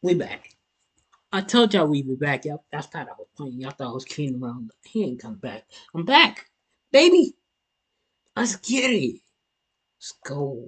We back. I told y'all we'd be back. Y'all thought I was playing. Y'all thought I was kidding around. He ain't come back. I'm back. Baby. Let's get it. Let's go.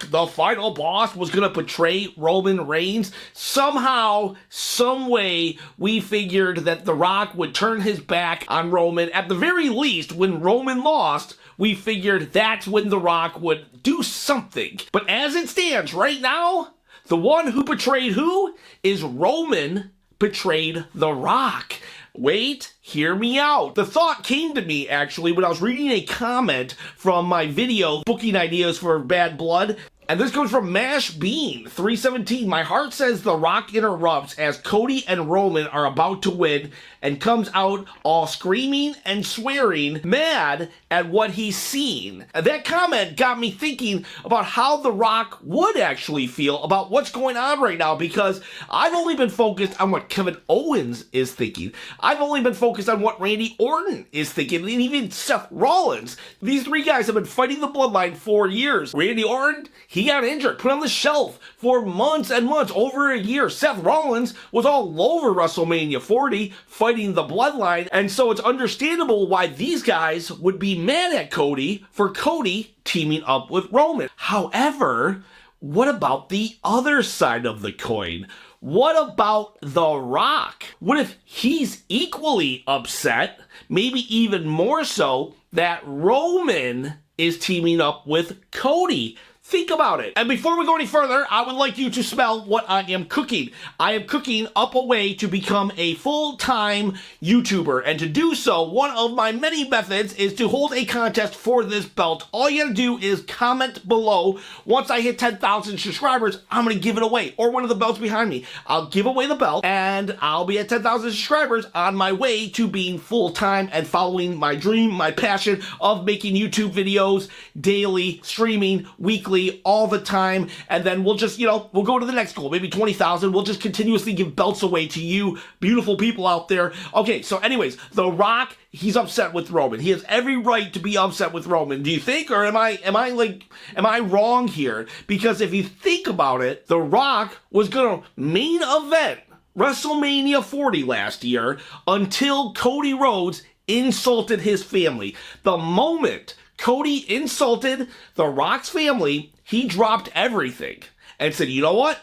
The final boss was going to betray Roman Reigns. Somehow, some way, we figured that The Rock would turn his back on Roman. At the very least, when Roman lost, we figured that's when The Rock would do something. But as it stands right now, the one who betrayed who is Roman betrayed The Rock. Wait, hear me out. The thought came to me, actually, when I was reading a comment from my video, Booking Ideas for Bad Blood. And this comes from Mash Bean 317. My heart says The Rock interrupts as Cody and Roman are about to win and comes out all screaming and swearing, mad at what he's seen. And that comment got me thinking about how The Rock would actually feel about what's going on right now, because I've only been focused on what Kevin Owens is thinking. I've only been focused on what Randy Orton is thinking, and even Seth Rollins. These three guys have been fighting the bloodline for years. Randy Orton, he got injured, put on the shelf for months and months, over a year. Seth Rollins was all over WrestleMania 40 fighting the bloodline, and so it's understandable why these guys would be mad at Cody for Cody teaming up with Roman. However, what about the other side of the coin? What about The Rock? What if he's equally upset, maybe even more so, that Roman is teaming up with Cody? Think about it. And before we go any further, I would like you to smell what I am cooking. I am cooking up a way to become a full-time YouTuber. And to do so, one of my many methods is to hold a contest for this belt. All you gotta do is comment below. Once I hit 10,000 subscribers, I'm gonna give it away. Or one of the belts behind me. I'll give away the belt, and I'll be at 10,000 subscribers on my way to being full-time and following my dream, my passion of making YouTube videos daily, streaming, weekly, all the time, and then we'll just, we'll go to the next goal, maybe 20,000. We'll just continuously give belts away to you beautiful people out there. Okay, so anyways, The Rock, he's upset with Roman. He has every right to be upset with Roman. Do you think, or am I wrong here? Because if you think about it, The Rock was gonna main event WrestleMania 40 last year until Cody Rhodes insulted his family. The moment Cody insulted The Rock's family, he dropped everything and said, you know what?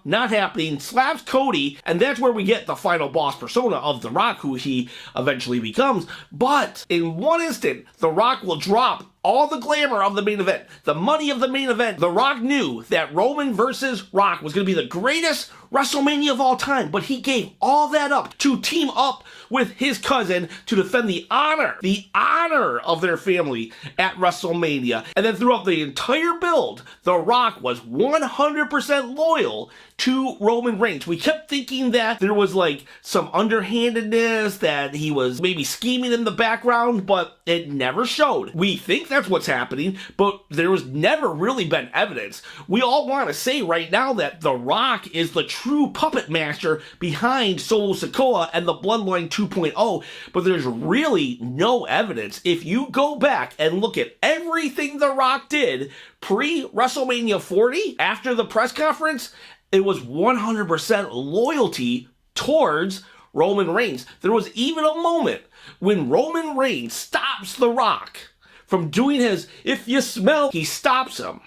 Not happening. Slaps Cody, and that's where we get the final boss persona of The Rock, who he eventually becomes. But in one instant, The Rock will drop all the glamour of the main event, the money of the main event. The Rock knew that Roman versus Rock was going to be the greatest WrestleMania of all time, but he gave all that up to team up with his cousin to defend the honor of their family at WrestleMania. And then throughout the entire build, The Rock was 100% loyal to Roman Reigns. We kept thinking that there was like some underhandedness, that he was maybe scheming in the background, but it never showed. We think that's what's happening, but there was never really been evidence. We all want to say right now that The Rock is the true puppet master behind Solo Sikoa and the Bloodline 2.0, but there's really no evidence. If you go back and look at everything The Rock did pre-WrestleMania 40, after the press conference, it was 100% loyalty towards Roman Reigns. There was even a moment when Roman Reigns stops The Rock from doing his, if you smell, he stops him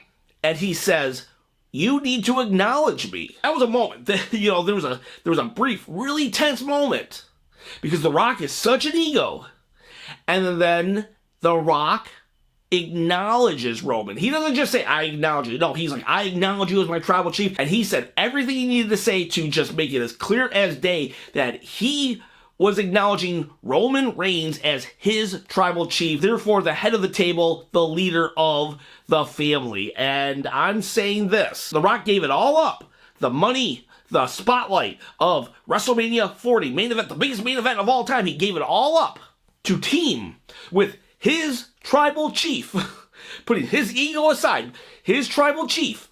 and he says, you need to acknowledge me. That was a moment that, there was a brief, really tense moment because The Rock is such an ego. And then The Rock acknowledges Roman. He doesn't just say, I acknowledge you. No, he's like, I acknowledge you as my tribal chief. And he said everything he needed to say to just make it as clear as day that he was acknowledging Roman Reigns as his tribal chief, therefore the head of the table, the leader of the family. And I'm saying this, The Rock gave it all up. The money, the spotlight of WrestleMania 40, main event, the biggest main event of all time. He gave it all up to team with his tribal chief, putting his ego aside, his tribal chief,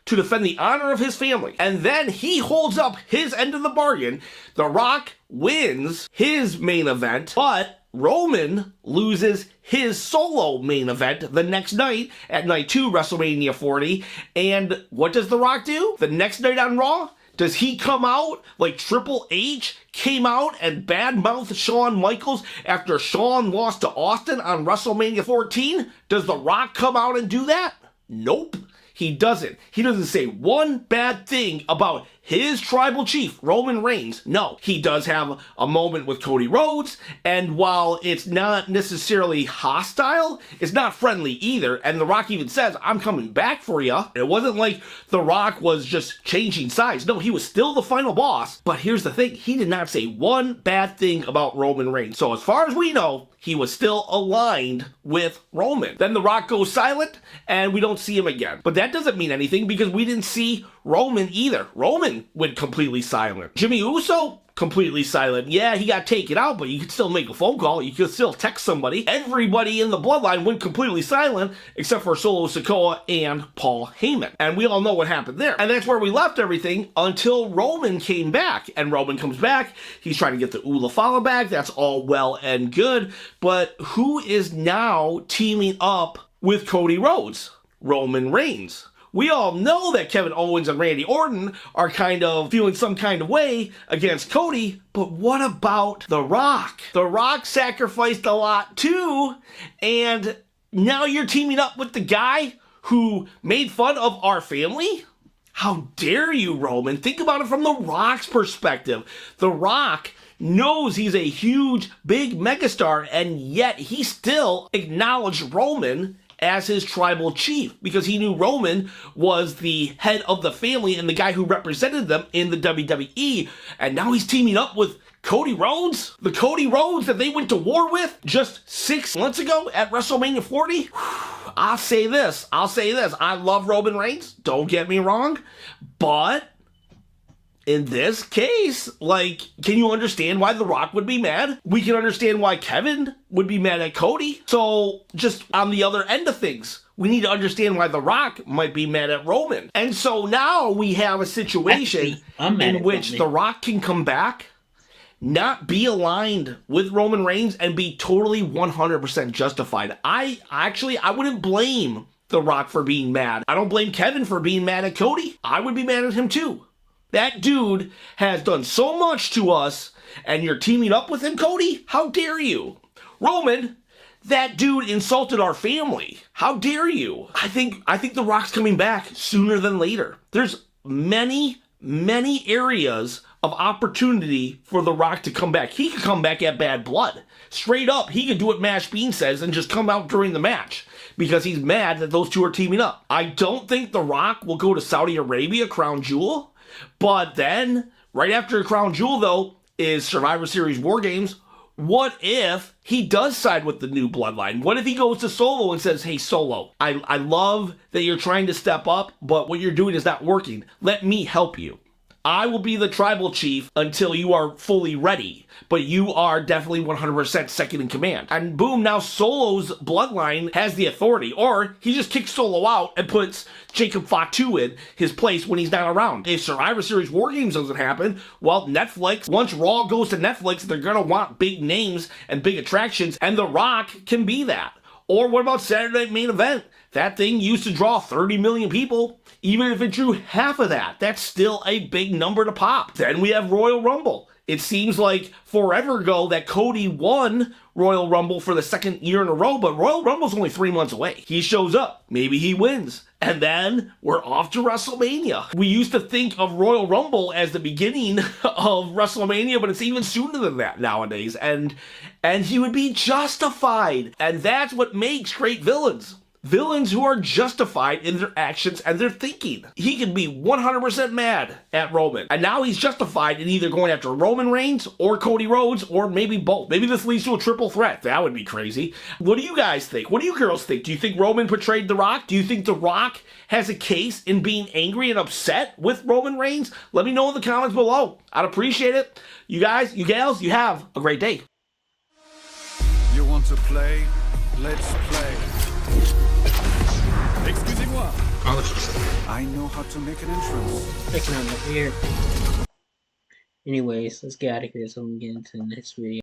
to defend the honor of his family. And then he holds up his end of the bargain. The Rock wins his main event, but Roman loses his solo main event the next night at night 2, WrestleMania 40. And what does The Rock do? The next night on Raw, does he come out like Triple H came out and badmouthed Shawn Michaels after Shawn lost to Austin on WrestleMania 14? Does The Rock come out and do that? Nope. He doesn't. He doesn't say one bad thing about his tribal chief, Roman Reigns. No, he does have a moment with Cody Rhodes, and while it's not necessarily hostile, it's not friendly either, and The Rock even says, I'm coming back for you. It wasn't like The Rock was just changing sides. No, he was still the final boss, but here's the thing, he did not say one bad thing about Roman Reigns. So as far as we know, he was still aligned with Roman. Then The Rock goes silent, and we don't see him again. But that doesn't mean anything because we didn't see Roman either. Roman went completely silent. Jimmy Uso, completely silent. Yeah, he got taken out, but you could still make a phone call. You could still text somebody. Everybody in the bloodline went completely silent except for Solo Sikoa and Paul Heyman. And we all know what happened there. And that's where we left everything until Roman came back. And Roman comes back. He's trying to get the Ula Fala back. That's all well and good. But who is now teaming up with Cody Rhodes? Roman Reigns. We all know that Kevin Owens and Randy Orton are kind of feeling some kind of way against Cody, but what about The Rock? The Rock sacrificed a lot too, and now you're teaming up with the guy who made fun of our family? How dare you, Roman? Think about it from The Rock's perspective. The Rock knows he's a huge, big megastar, and yet he still acknowledged Roman as his tribal chief because he knew Roman was the head of the family and the guy who represented them in the WWE, and now he's teaming up with Cody Rhodes? The Cody Rhodes that they went to war with just 6 months ago at WrestleMania 40? I'll say this. I love Roman Reigns, don't get me wrong, but in this case, can you understand why The Rock would be mad? We can understand why Kevin would be mad at Cody. So, just on the other end of things, we need to understand why The Rock might be mad at Roman. And so now we have a situation in which The Rock can come back, not be aligned with Roman Reigns, and be totally 100% justified. I wouldn't blame The Rock for being mad. I don't blame Kevin for being mad at Cody. I would be mad at him too. That dude has done so much to us, and you're teaming up with him, Cody? How dare you? Roman, that dude insulted our family. How dare you? I think The Rock's coming back sooner than later. There's many areas of opportunity for The Rock to come back. He could come back at Bad Blood. Straight up, he could do what Mash Bean says and just come out during the match because he's mad that those two are teaming up. I don't think The Rock will go to Saudi Arabia, Crown Jewel. But then, right after Crown Jewel, though, is Survivor Series War Games. What if he does side with the new bloodline? What if he goes to Solo and says, hey, Solo, I love that you're trying to step up, but what you're doing is not working. Let me help you. I will be the tribal chief until you are fully ready, but you are definitely 100% second in command. And boom, now Solo's bloodline has the authority, or he just kicks Solo out and puts Jacob Fatu in his place when he's not around. If Survivor Series War Games doesn't happen, well, Netflix, once Raw goes to Netflix, they're gonna want big names and big attractions, and The Rock can be that. Or what about Saturday Night Main Event? That thing used to draw 30 million people. Even if it drew half of that, that's still a big number to pop. Then we have Royal Rumble. It seems like forever ago that Cody won Royal Rumble for the second year in a row, but Royal Rumble's only 3 months away. He shows up. Maybe he wins. And then we're off to WrestleMania. We used to think of Royal Rumble as the beginning of WrestleMania, but it's even sooner than that nowadays. And he would be justified. And that's what makes great villains. Villains who are justified in their actions and their thinking. He can be 100% mad at Roman. And now he's justified in either going after Roman Reigns or Cody Rhodes or maybe both. Maybe this leads to a triple threat. That would be crazy. What do you guys think? What do you girls think? Do you think Roman betrayed The Rock? Do you think The Rock has a case in being angry and upset with Roman Reigns? Let me know in the comments below. I'd appreciate it. You guys, you gals, you have a great day. You want to play? Let's play. Excusez-moi. I know how to make an entrance. Taking on the here. Anyways, let's get out of here so we can get into the next video.